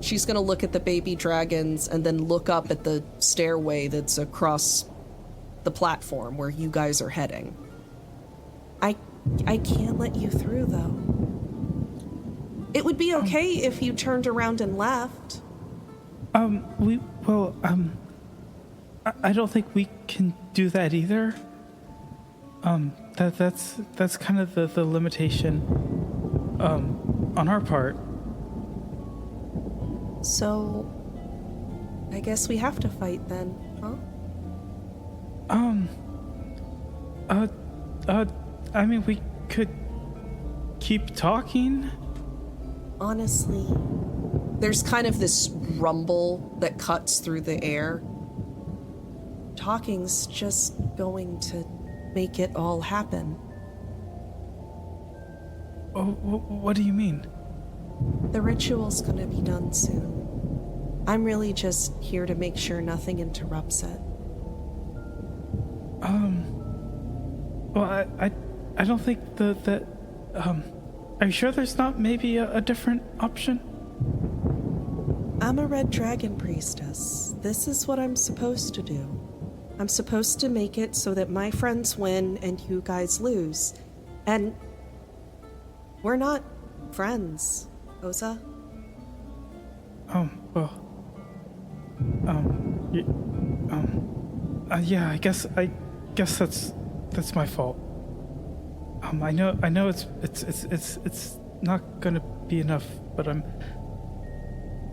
She's gonna look at the baby dragons and then look up at the stairway that's across the platform where you guys are heading. I can't let you through, though. It would be okay if you turned around and left. I don't think we can do that either. That's kind of the limitation, on our part. So, I guess we have to fight then, huh? I mean, we could keep talking. Honestly, there's kind of this rumble that cuts through the air. Talking's just going to make it all happen. Oh, what do you mean? The ritual's gonna be done soon. I'm really just here to make sure nothing interrupts it. Well, I don't think that are you sure there's not maybe a different option? I'm a red dragon priestess. This is what I'm supposed to do. I'm supposed to make it so that my friends win and you guys lose. And we're not friends, Oza. Yeah, I guess that's my fault. I know it's not gonna be enough, but I'm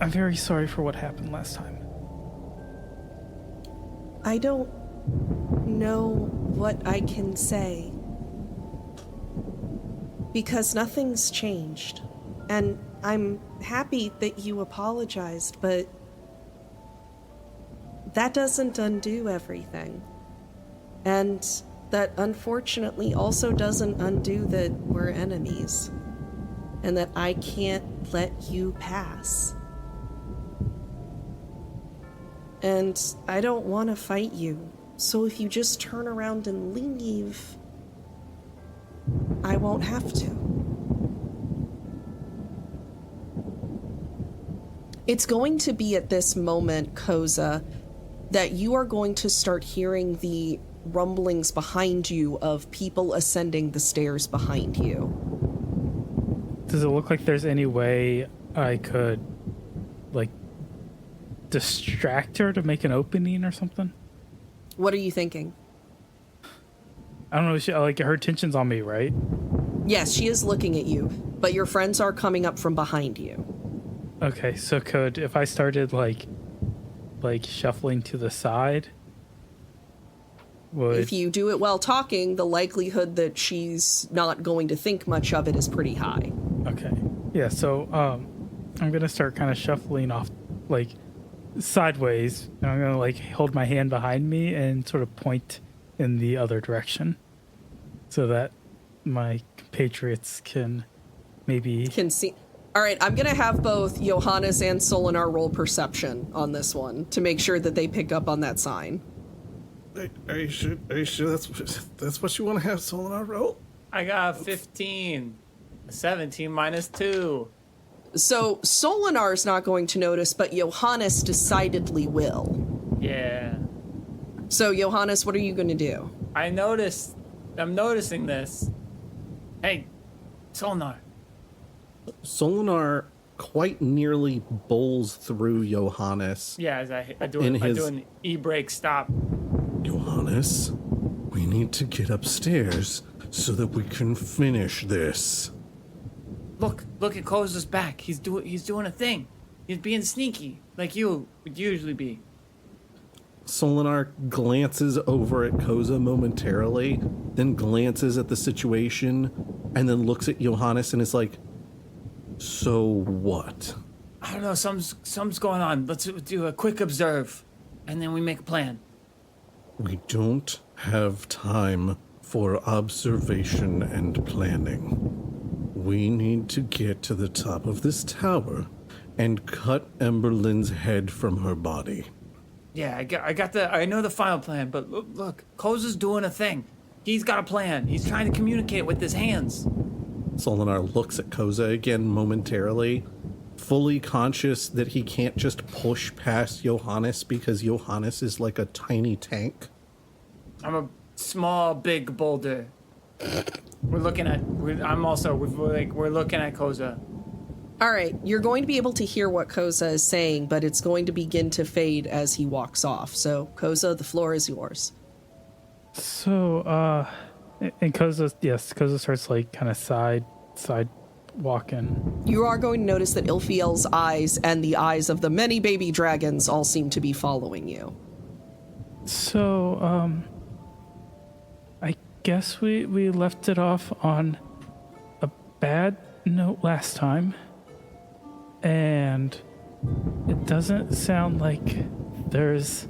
very sorry for what happened last time. I don't know what I can say. Because nothing's changed. And I'm happy that you apologized, but that doesn't undo everything. And that unfortunately also doesn't undo that we're enemies. And that I can't let you pass. And I don't want to fight you. So if you just turn around and leave, I won't have to. It's going to be at this moment, Koza, that you are going to start hearing the rumblings behind you of people ascending the stairs behind you. Does it look like there's any way I could, like, distract her to make an opening or something? What are you thinking? I don't know, her attention's on me, right? Yes, she is looking at you, but your friends are coming up from behind you. Okay, so if I started like shuffling to the side, If you do it while talking, the likelihood that she's not going to think much of it is pretty high. Okay. Yeah, so I'm gonna start kind of shuffling off like sideways, and I'm gonna like hold my hand behind me and sort of point in the other direction so that my compatriots can see. All right, I'm going to have both Johannes and Solinar roll perception on this one to make sure that they pick up on that sign. Are you sure that's what you want to have Solinar roll? I got 15. 17 minus 2. So Solinar's not going to notice, but Johannes decidedly will. Yeah. So Johannes, what are you going to do? I'm noticing this. Hey, Solinar. Solinar quite nearly bowls through Johannes. Yeah, as I do an e-brake stop. Johannes, we need to get upstairs so that we can finish this. Look at Koza's back. He's doing a thing. He's being sneaky, like you would usually be. Solinar glances over at Koza momentarily, then glances at the situation, and then looks at Johannes and is like, so what? I don't know, something's going on. Let's do a quick observe, and then we make a plan. We don't have time for observation and planning. We need to get to the top of this tower and cut Emberlin's head from her body. Yeah, I know the final plan, but look, Koza's doing a thing. He's got a plan. He's trying to communicate with his hands. Solinar looks at Koza again momentarily, fully conscious that he can't just push past Johannes because Johannes is like a tiny tank? I'm a small, big boulder. We're looking at Koza. All right, you're going to be able to hear what Koza is saying, but it's going to begin to fade as he walks off. So, Koza, the floor is yours. So, and Koza starts like kind of side walking. You are going to notice that Ilfiel's eyes and the eyes of the many baby dragons all seem to be following you. So, I guess we left it off on a bad note last time, and it doesn't sound like there's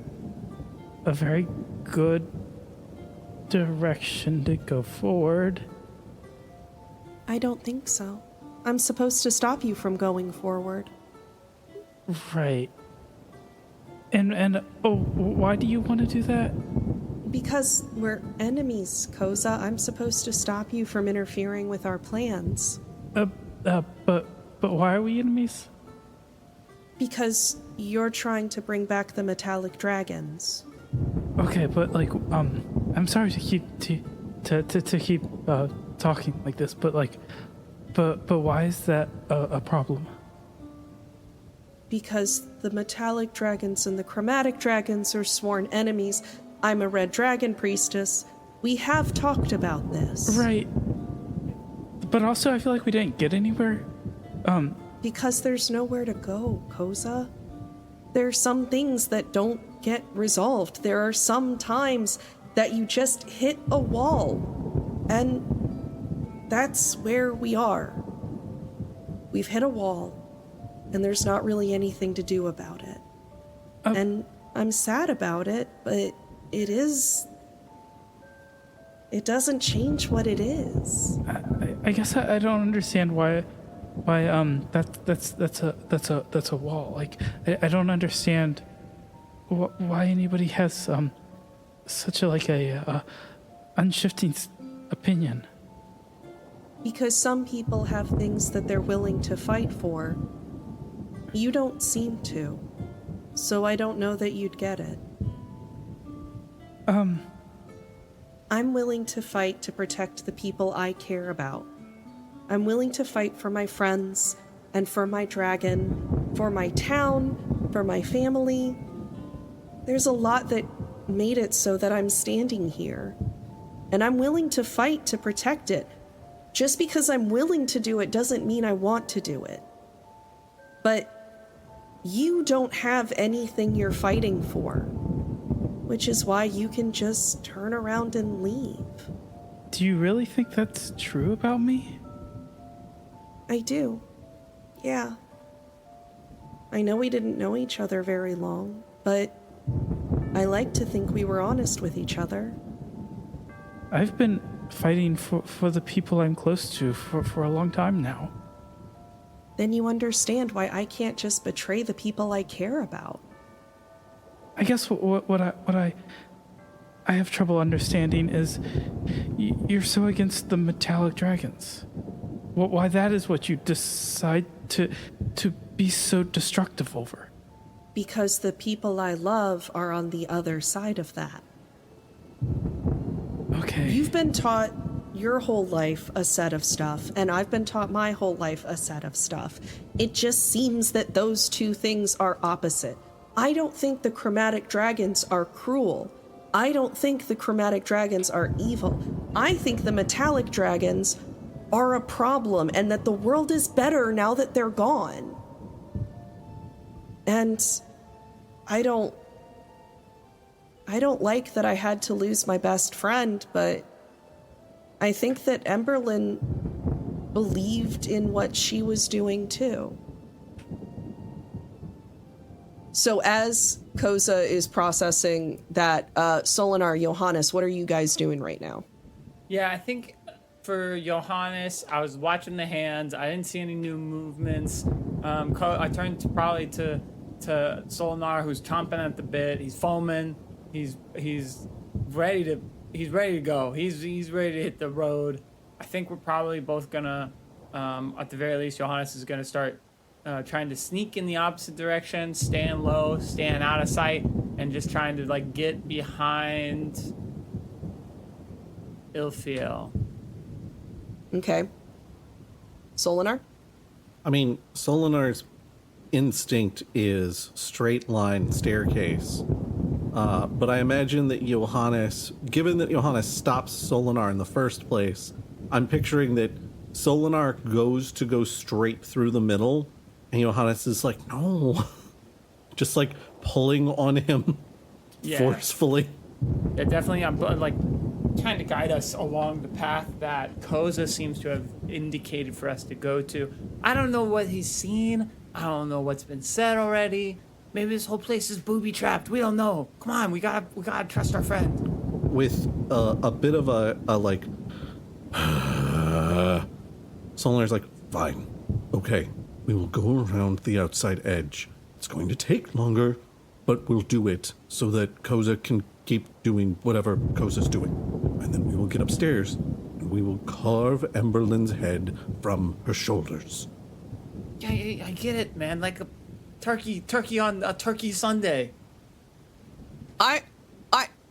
a very good direction to go forward. I don't think so. I'm supposed to stop you from going forward. Right. And why do you want to do that? Because we're enemies, Koza. I'm supposed to stop you from interfering with our plans. But why are we enemies? Because you're trying to bring back the metallic dragons. Okay, but like, I'm sorry to keep talking like this, but like, but why is that a problem? Because the metallic dragons and the chromatic dragons are sworn enemies. I'm a red dragon priestess. We have talked about this. Right. But also, I feel like we didn't get anywhere. Because there's nowhere to go, Koza. There are some things that don't get resolved. There are some times that you just hit a wall. And that's where we are. We've hit a wall, and there's not really anything to do about it. And I'm sad about it, but it doesn't change what it is. I guess I don't understand why that's a wall. Like I don't understand why anybody has such a unshifting opinion. Because some people have things that they're willing to fight for. You don't seem to. So I don't know that you'd get it. I'm willing to fight to protect the people I care about. I'm willing to fight for my friends and for my dragon, for my town, for my family. There's a lot that made it so that I'm standing here. And I'm willing to fight to protect it. Just because I'm willing to do it doesn't mean I want to do it. But you don't have anything you're fighting for, which is why you can just turn around and leave. Do you really think that's true about me? I do. Yeah. I know we didn't know each other very long, but I like to think we were honest with each other. I've been fighting for the people I'm close to for a long time now. Then you understand why I can't just betray the people I care about. I guess what I have trouble understanding is you're so against the metallic dragons. Why that is what you decide to be so destructive over. Because the people I love are on the other side of that. Okay. You've been taught your whole life a set of stuff, and I've been taught my whole life a set of stuff. It just seems that those two things are opposite. I don't think the chromatic dragons are cruel. I don't think the chromatic dragons are evil. I think the metallic dragons are a problem, and that the world is better now that they're gone. And I don't like that I had to lose my best friend, but I think that Emberlyn believed in what she was doing too. So as Koza is processing that, Solinar, Johannes, what are you guys doing right now? Yeah, I think for Johannes, I was watching the hands. I didn't see any new movements. I turned to Solinar, who's chomping at the bit. He's foaming. He's ready to go. He's ready to hit the road. I think we're probably both gonna, at the very least, Johannes is gonna start trying to sneak in the opposite direction, staying low, staying out of sight, and just trying to like get behind Ilfiel. Okay. Solinar? I mean, Solinar's instinct is straight line staircase. But I imagine that Johannes, given that Johannes stops Solinar in the first place, I'm picturing that Solinar goes to go straight through the middle, and Johannes is like, no. Just like pulling on him forcefully. Yeah, definitely. I'm like trying to guide us along the path that Koza seems to have indicated for us to go to. I don't know what he's seen. I don't know what's been said already. Maybe this whole place is booby-trapped. We don't know. Come on, we gotta trust our friend. With a bit of a like, Solinar's like, fine, okay, we will go around the outside edge. It's going to take longer, but we'll do it so that Koza can keep doing whatever Koza's doing. And then we will get upstairs, and we will carve Emberlin's head from her shoulders. Yeah, I get it, man. Like a turkey on a turkey Sunday.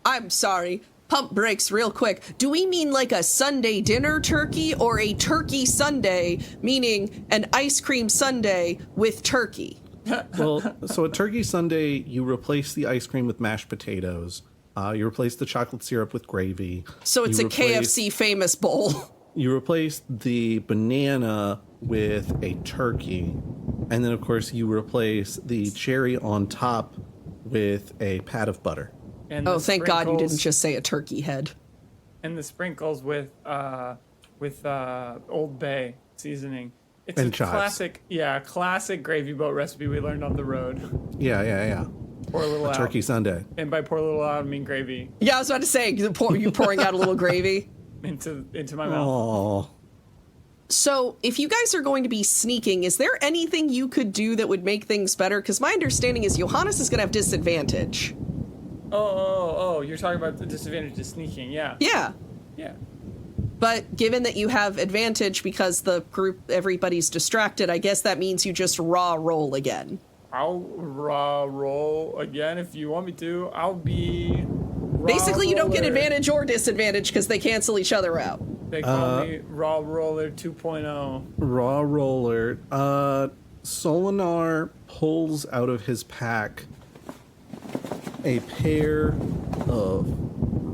I'm sorry. Pump brakes real quick. Do we mean like a Sunday dinner turkey or a turkey sundae, meaning an ice cream sundae with turkey? Well, so a turkey sundae, you replace the ice cream with mashed potatoes. You replace the chocolate syrup with gravy. So it's a KFC famous bowl. You replace the banana with a turkey. And then, of course, you replace the cherry on top with a pat of butter. And Oh, thank God you didn't sprinkles- just say a turkey head. And the sprinkles with Old Bay seasoning. It's And a chives. classic gravy boat recipe we learned on the road. Yeah. Pour a little out. Turkey sundae. And by pour a little out, I mean gravy Yeah, I was about to say, you pouring out a little gravy. into my mouth. Oh, So, if you guys are going to be sneaking, is there anything you could do that would make things better? Because my understanding is Johannes is going to have disadvantage. Oh, you're talking about the disadvantage to sneaking, yeah. Yeah. But given that you have advantage because the group, everybody's distracted, I guess that means you just raw roll again. I'll raw roll again if you want me to. I'll be raw Basically, you don't get roller. advantage or disadvantage because they cancel each other out. They call me Raw Roller 2.0. raw roller. Solinar pulls out of his pack a pair of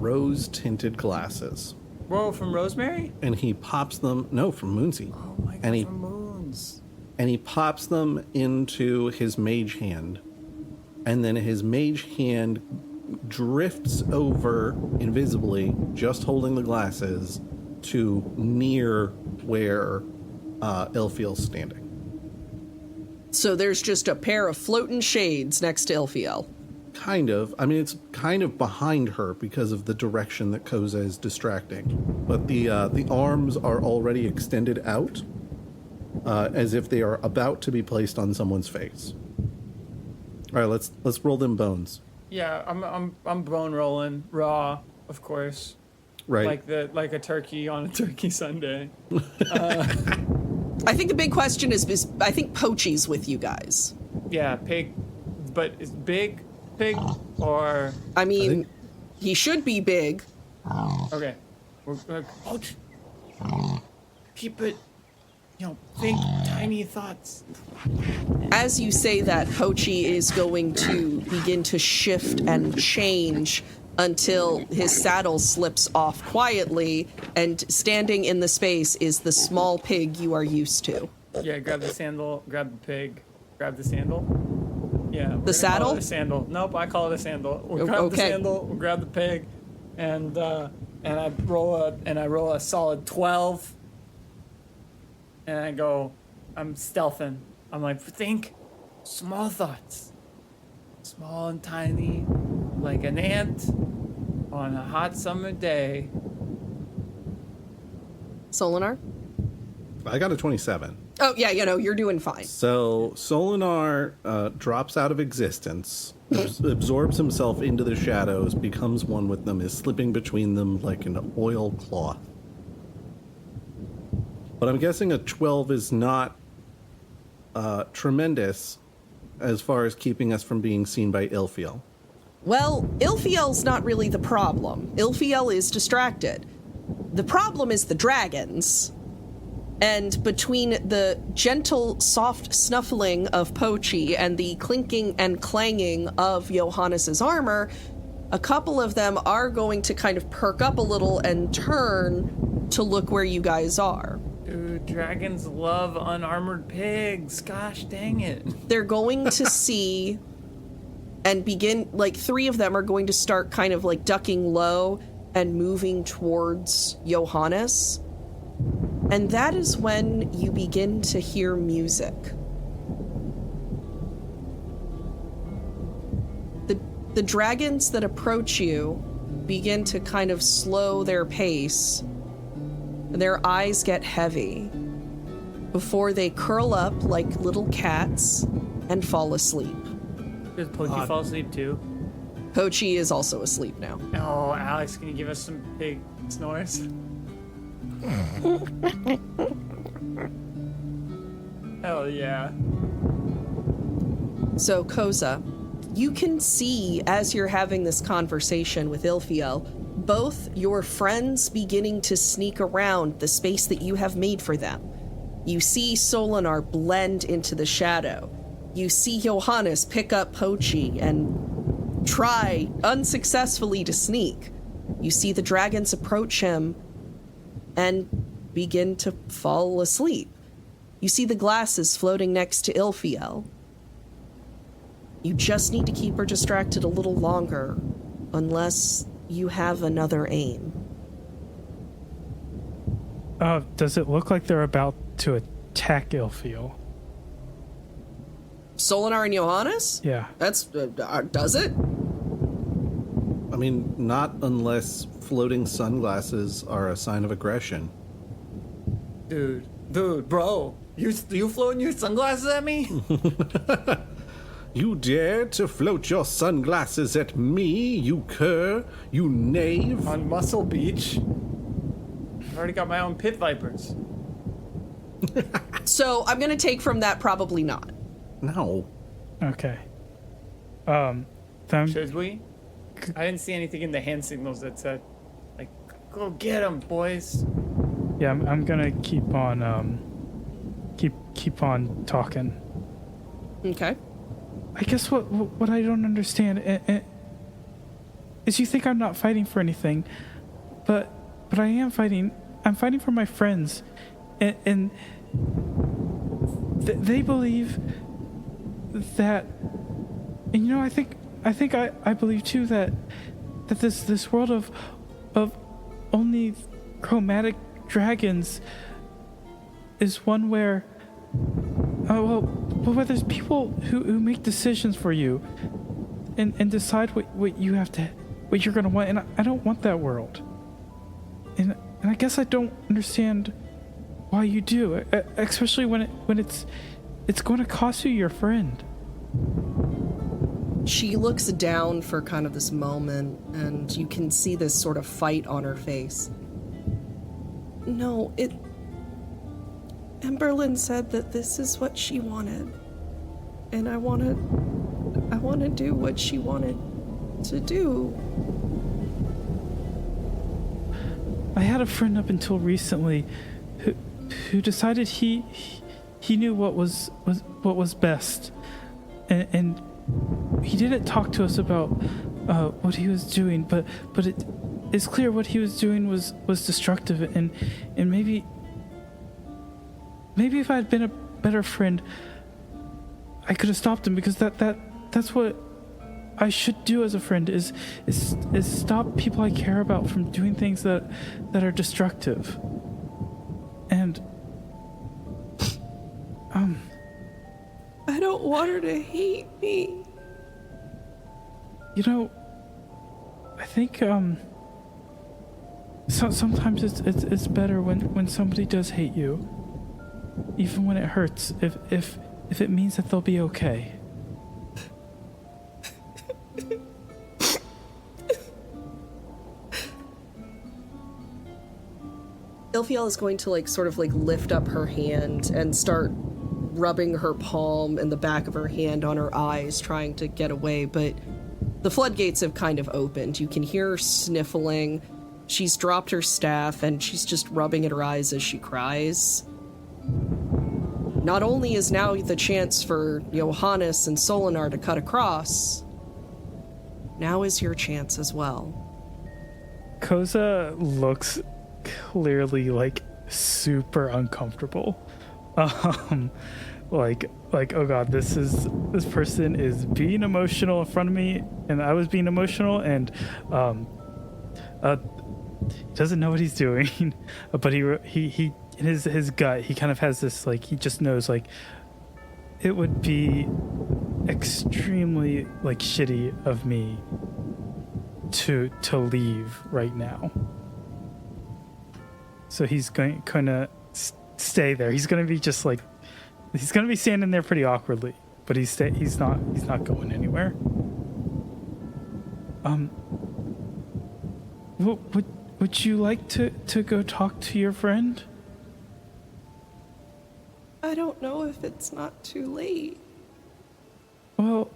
rose-tinted glasses. Whoa, from Rosemary? And he pops them, no, from Moonsey. Oh my god, And he from Moons. and he pops them into his mage hand. And then his mage hand drifts over invisibly, just holding the glasses, to near where Ilfiel's standing. So there's just a pair of floating shades next to Ilfiel. Kind of. I mean, it's kind of behind her because of the direction that Koza is distracting. But the arms are already extended out, as if they are about to be placed on someone's face. All right, let's roll them bones. Yeah, I'm bone rolling raw, of course. Right. Like a turkey on a turkey Sunday. I think the big question is I think Pochi's with you guys. Yeah, pig, but is big pig or I mean, think- he should be big. okay? Ouch. Keep it, think tiny thoughts. As you say that, Pochi is going to begin to shift and change until his saddle slips off quietly, and standing in the space is the small pig you are used to. Yeah, grab the sandal, grab the pig, grab the sandal. Yeah. we're gonna call saddle? it a sandal. Nope, I call it a sandal. We'll O- grab the okay. sandal, we'll grab the pig, and I roll a solid 12. And I go, I'm stealthing. I'm like, think small thoughts. Small and tiny, like an ant on a hot summer day. Solinar? I got a 27. Oh, yeah, you're doing fine. So Solinar drops out of existence, absorbs himself into the shadows, becomes one with them, is slipping between them like an oilcloth. But I'm guessing a 12 is not tremendous as far as keeping us from being seen by Ilfiel. Well, Ilfiel's not really the problem. Ilfiel is distracted. The problem is the dragons. And between the gentle, soft snuffling of Pochi and the clinking and clanging of Johannes's armor, a couple of them are going to kind of perk up a little and turn to look where you guys are. Dude, dragons love unarmored pigs. Gosh dang it. They're going to see and begin, like, 3 of them are going to start kind of like ducking low and moving towards Johannes. And that is when you begin to hear music. The dragons that approach you begin to kind of slow their pace. Their eyes get heavy before they curl up like little cats and fall asleep. Does Pochi fall asleep too? Pochi is also asleep now. Oh, Alex, can you give us some big snores? Hell yeah. So, Koza, you can see as you're having this conversation with Ilfiel, both your friends beginning to sneak around the space that you have made for them. You see Solinar blend into the shadow. You see Johannes pick up Pochi and try unsuccessfully to sneak. You see the dragons approach him and begin to fall asleep. You see the glasses floating next to Ilfiel. You just need to keep her distracted a little longer, unless you have another aim. Does it look like they're about to attack Ilfiel? Solinar and Johannes? Yeah. That's, does it? I mean, not unless floating sunglasses are a sign of aggression. Dude, bro, you floating your sunglasses at me? You dare to float your sunglasses at me, you cur, you knave? On Muscle Beach? I've already got my own pit vipers. So I'm gonna take from that probably not. No. Okay. Then Should we? I didn't see anything in the hand signals that said, like, go get them, boys. yeah, I'm gonna keep on keep on talking. Okay. I guess what I don't understand is you think I'm not fighting for anything, but I am fighting. I'm fighting for my friends, and they believe that, and you know, I think I believe too that this world of only chromatic dragons is one where where there's people who make decisions for you and decide what you're gonna want, and I don't want that world, and I guess I don't understand why you do, especially when it's going to cost you your friend. She looks down for kind of this moment, and you can see this sort of fight on her face. No, Emberlyn said that this is what she wanted, and I want to do what she wanted to do. I had a friend up until recently who decided he knew what was best, and he didn't talk to us about what he was doing, but it's clear what he was doing was destructive, and maybe if I had been a better friend, I could have stopped him, because that's what I should do as a friend is stop people I care about from doing things that are destructive. And I don't want her to hate me. You know, I think sometimes it's better when somebody does hate you, even when it hurts, if it means that they'll be okay. Ilfiel is going to sort of lift up her hand and start rubbing her palm and the back of her hand on her eyes, trying to get away, but the floodgates have kind of opened. You can hear her sniffling. She's dropped her staff, and she's just rubbing at her eyes as she cries. Not only is now the chance for Johannes and Solinar to cut across, now is your chance as well. Koza looks clearly like super uncomfortable. Like, oh god, this person is being emotional in front of me, and I was being emotional, and doesn't know what he's doing, but he in his gut, he kind of has this, like, he just knows, like, it would be extremely, like, shitty of me to leave right now. So he's going to stay there. He's going to be just like, he's going to be standing there pretty awkwardly, but he's not going anywhere. Would you like to go talk to your friend? I don't know if it's not too late. Well,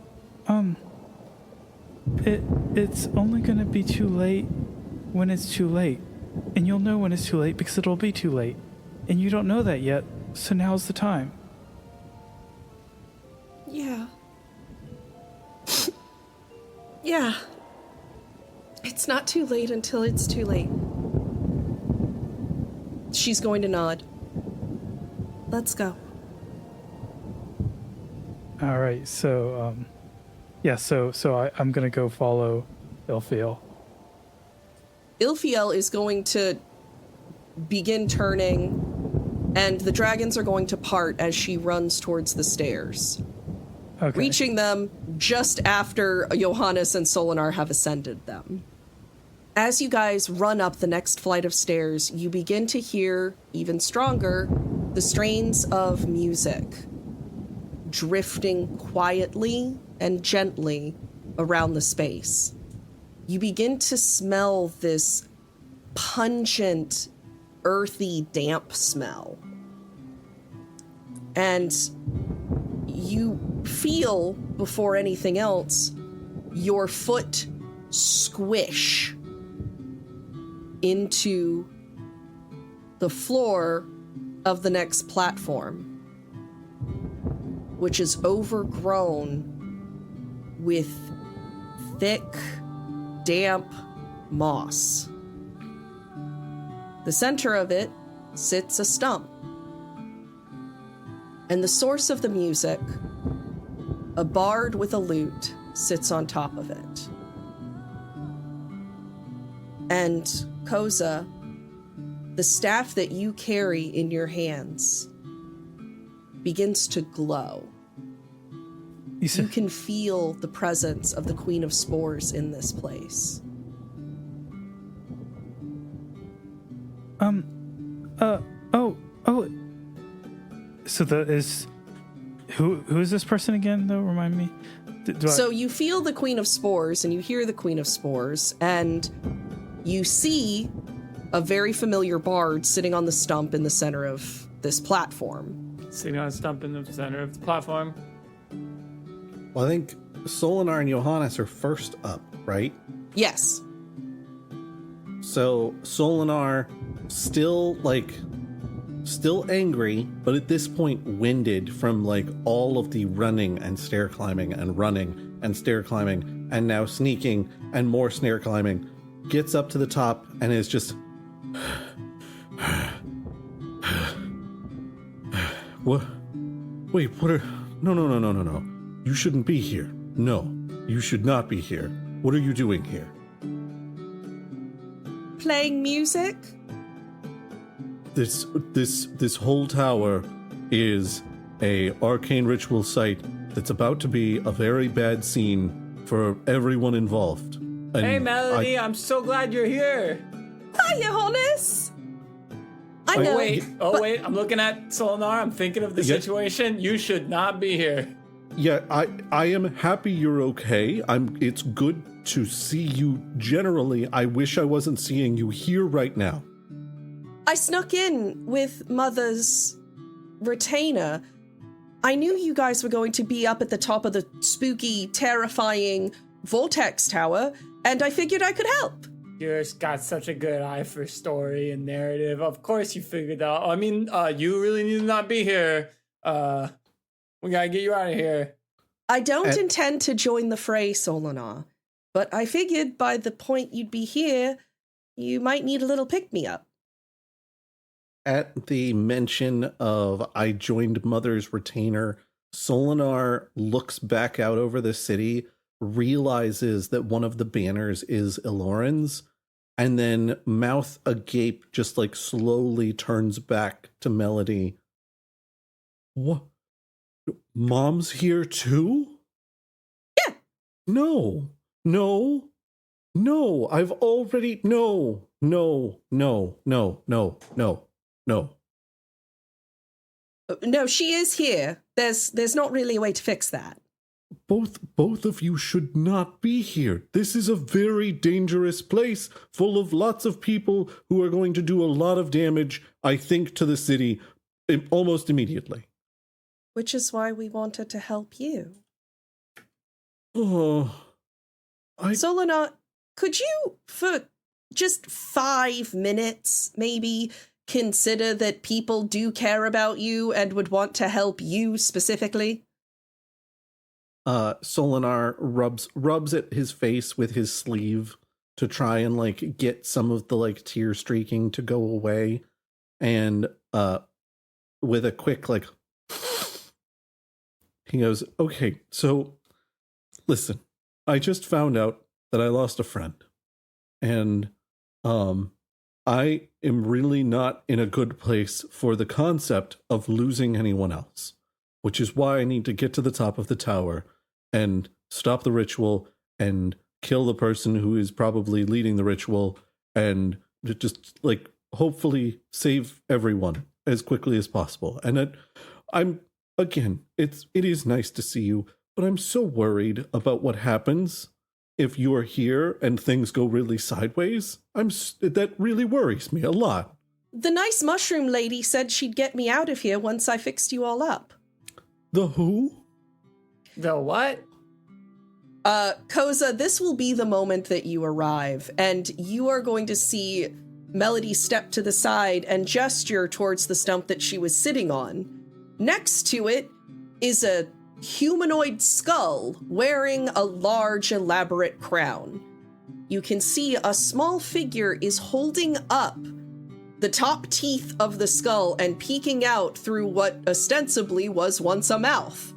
it's only going to be too late when it's too late. And you'll know when it's too late because it'll be too late. And you don't know that yet, so now's the time. Yeah. Yeah. It's not too late until it's too late. She's going to nod. Let's go. All right, so, yeah, so I'm going to go follow Ilfiel. Ilfiel is going to begin turning, and the dragons are going to part as she runs towards the stairs, Okay. reaching them just after Johannes and Solinar have ascended them. As you guys run up the next flight of stairs, you begin to hear, even stronger, the strains of music drifting quietly and gently around the space. You begin to smell this pungent, earthy, damp smell. And you feel, before anything else, your foot squish into the floor of the next platform, which is overgrown with thick, damp moss. The center of it sits a stump, and the source of the music, a bard with a lute, sits on top of it. And Koza, the staff that you carry in your hands begins to glow. You can feel the presence of the Queen of Spores in this place. So who is this person again, though? Remind me. So you feel the Queen of Spores, and you hear the Queen of Spores, and you see a very familiar bard sitting on the stump in the center of this platform. Sitting on a stump in the center of the platform. Well, I think Solinar and Johannes are first up, right? Yes. So Solinar still angry, but at this point winded from like all of the running and stair climbing and running and stair climbing and now sneaking and more stair climbing, gets up to the top and is just what? Wait, what are... No. You shouldn't be here. No, you should not be here. What are you doing here? Playing music? This whole tower is a arcane ritual site that's about to be a very bad scene for everyone involved. And hey, Melody, I'm so glad you're here. Hi, Johannes. I know. Wait, I'm looking at Solinar. I'm thinking of the situation. You should not be here. Yeah, I am happy you're okay. It's good to see you generally. I wish I wasn't seeing you here right now. I snuck in with Mother's retainer. I knew you guys were going to be up at the top of the spooky, terrifying Vortex Tower, and I figured I could help. You've got such a good eye for story and narrative. Of course you figured out. I mean, you really need to not be here. We gotta get you out of here. I don't intend to join the fray, Solinar, but I figured by the point you'd be here, you might need a little pick-me-up. At the mention of I joined Mother's retainer, Solinar looks back out over the city, realizes that one of the banners is Ilorin's, and then, mouth agape, just like slowly turns back to Melody. What? Mom's here too? Yeah. No. I've already, no. No, she is here. There's not really a way to fix that. Both of you should not be here. This is a very dangerous place full of lots of people who are going to do a lot of damage, I think, to the city almost immediately. Which is why we wanted to help you. Oh, Solinar, could you, for just 5 minutes, maybe, consider that people do care about you and would want to help you specifically? Solinar rubs at his face with his sleeve to try and like get some of the like tear streaking to go away, and with a quick like he goes, okay, so listen, I just found out that I lost a friend, and I am really not in a good place for the concept of losing anyone else, which is why I need to get to the top of the tower and stop the ritual and kill the person who is probably leading the ritual and just like hopefully save everyone as quickly as possible. And I'm again, it is nice to see you, but I'm so worried about what happens if you're here and things go really sideways. That really worries me a lot. The nice mushroom lady said she'd get me out of here once I fixed you all up. The who? The what? Koza, this will be the moment that you arrive, and you are going to see Melody step to the side and gesture towards the stump that she was sitting on. Next to it is a humanoid skull wearing a large, elaborate crown. You can see a small figure is holding up the top teeth of the skull and peeking out through what ostensibly was once a mouth.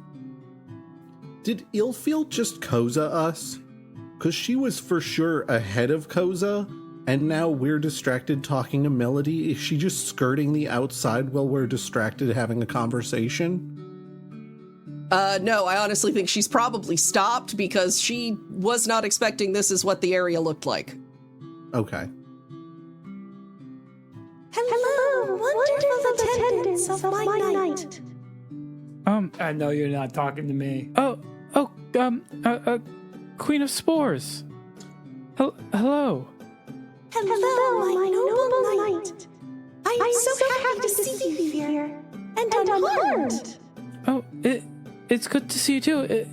Did Ilfield just Koza us? Because she was for sure ahead of Koza, and now we're distracted talking to Melody. Is she just skirting the outside while we're distracted having a conversation? No, I honestly think she's probably stopped because she was not expecting this is what the area looked like. Okay. Hello, wonderful attendants of my night. I know you're not talking to me. Queen of Spores. Hello. Hello, my noble knight. I am so happy to see you here and unharmed. Oh, it's good to see you too.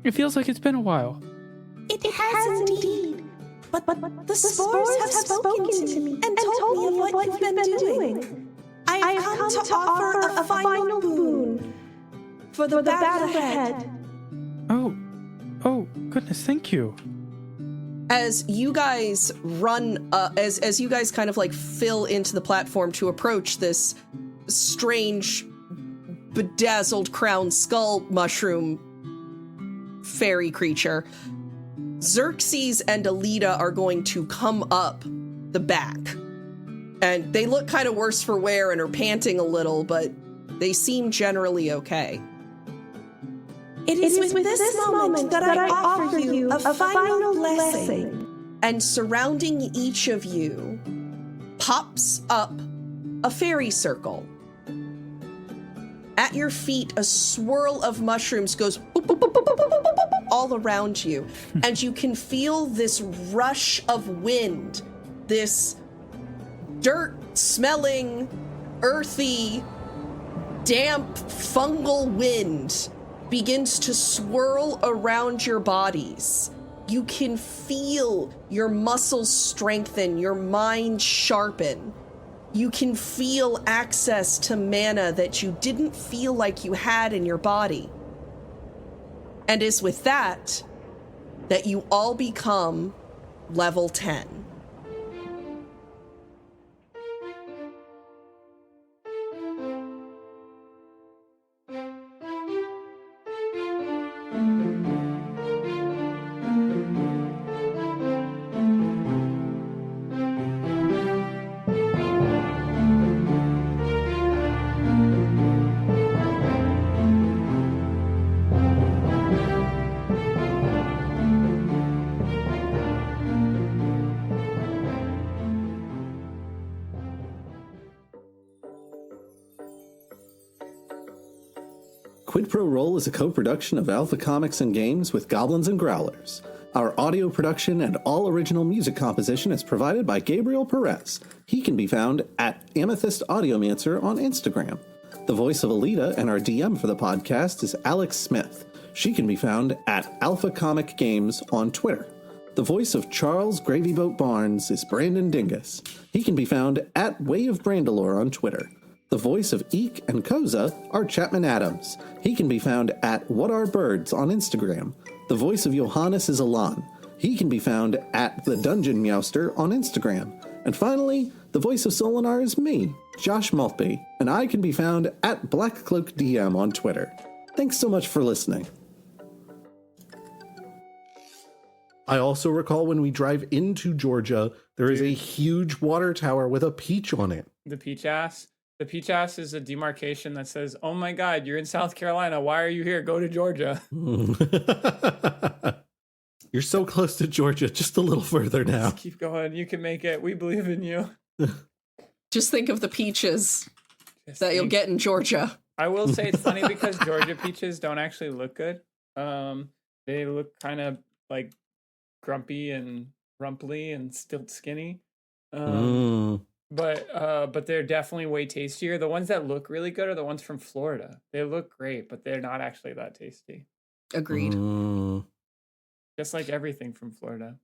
It feels like it's been a while. It has indeed. But the spores have spoken to me and told me of what you've been doing. I have come to offer a final boon for the battle ahead. Oh, goodness, thank you. As you guys run, as you guys kind of like fill into the platform to approach this strange, bedazzled crown skull mushroom fairy creature, Xerxes and Alita are going to come up the back. And they look kind of worse for wear and are panting a little, but they seem generally okay. It is with this moment that I offer you a final blessing. And surrounding each of you pops up a fairy circle. At your feet, a swirl of mushrooms goes boop, boop, boop, boop, boop, boop, boop, boop, all around you. And you can feel this rush of wind, this dirt-smelling, earthy, damp fungal wind begins to swirl around your bodies. You can feel your muscles strengthen, your mind sharpen. You can feel access to mana that you didn't feel like you had in your body. And it's with that you all become level 10. Quid Pro Roll is a co-production of Alpha Comics and Games with Goblins and Growlers. Our audio production and all original music composition is provided by Gabriel Perez. He can be found at Amethyst Audiomancer on Instagram. The voice of Alita and our DM for the podcast is Alex Smith. She can be found at Alpha Comic Games on Twitter. The voice of Charles Gravyboat Barnes is Brandon Dingus. He can be found at Way of Brandalore on Twitter. The voice of Eek and Koza are Chapman Adams. He can be found at What Are Birds on Instagram. The voice of Johannes is Alan. He can be found at The Dungeon Meowster on Instagram. And finally, the voice of Solinar is me, Josh Maltby, and I can be found at BlackCloakDM on Twitter. Thanks so much for listening. I also recall when we drive into Georgia, there is a huge water tower with a peach on it. The peach ass. The peach ass is a demarcation that says, oh my God, you're in South Carolina. Why are you here? Go to Georgia. You're so close to Georgia, just a little further now. Just keep going. You can make it. We believe in you. Just think of the peaches that you'll get in Georgia. I will say it's funny because Georgia peaches don't actually look good. They look kind of like grumpy and rumply and still skinny. But they're definitely way tastier. The ones that look really good are the ones from Florida. They look great, but they're not actually that tasty. Agreed. Just like everything from Florida.